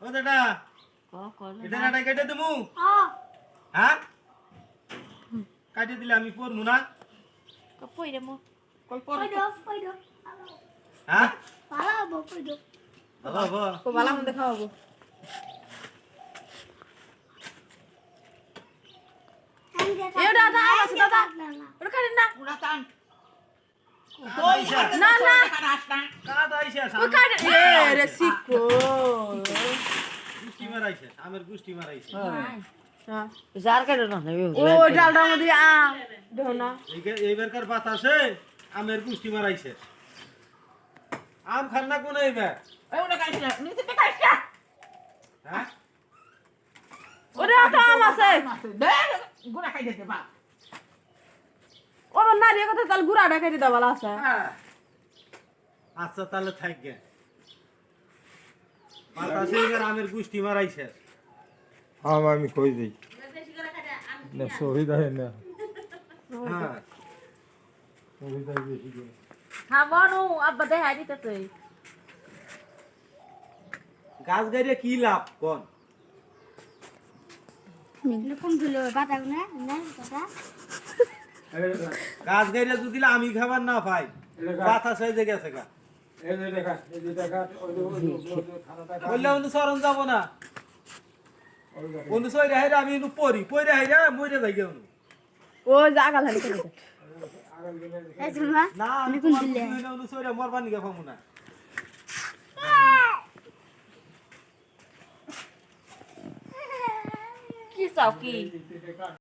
ও দাদা এটা নাটা কেটে দেবো হ্যাঁ কাটে দিলে আমি পড়বো না হ্যাঁ ভালো মন্দ খাওয়াবো দাদা ওটা খাটেন না না না কাদ আইছে ও খাটেন রে সিকো গুষ্টি মারাইছে আমের গুষ্টি মারাইছে যার কাটে না ও ডালটার মধ্যে আম দেখো না এইবারকার বাতাসে আমের গুষ্টি মারাইছে আম খান না কোন এইবার হ্যাঁ ওরে তো আম আছে ও না রে কথা তাল গুড়াটা খাইতে দাও ভালো আছে আচ্ছা তাহলে থাকবে বাতাসে এবার আমের গুষ্টি মারাইছে আমি কই দিই না সুবিধা হয় না হ্যাঁ সুবিধা বেশি করে হ্যাঁ বনু আব্বা দেখাই দিতেছে গাছ গাড়িয়ে কি লাভ কোন গাছ গাড়িয়ে যদি আমি খাবার না পাই বাতাস হয়ে গেছে গা এই যে দেখা ওই বললে অন্য সরণ যাবো না অন্য সরে হাইরে আমি পড়ি পড়ে হাইরে মরে যাই গে ও জাগাল হালি করে না আমি অন্য সরে মরবার নিগে পাবো না কি চাও কি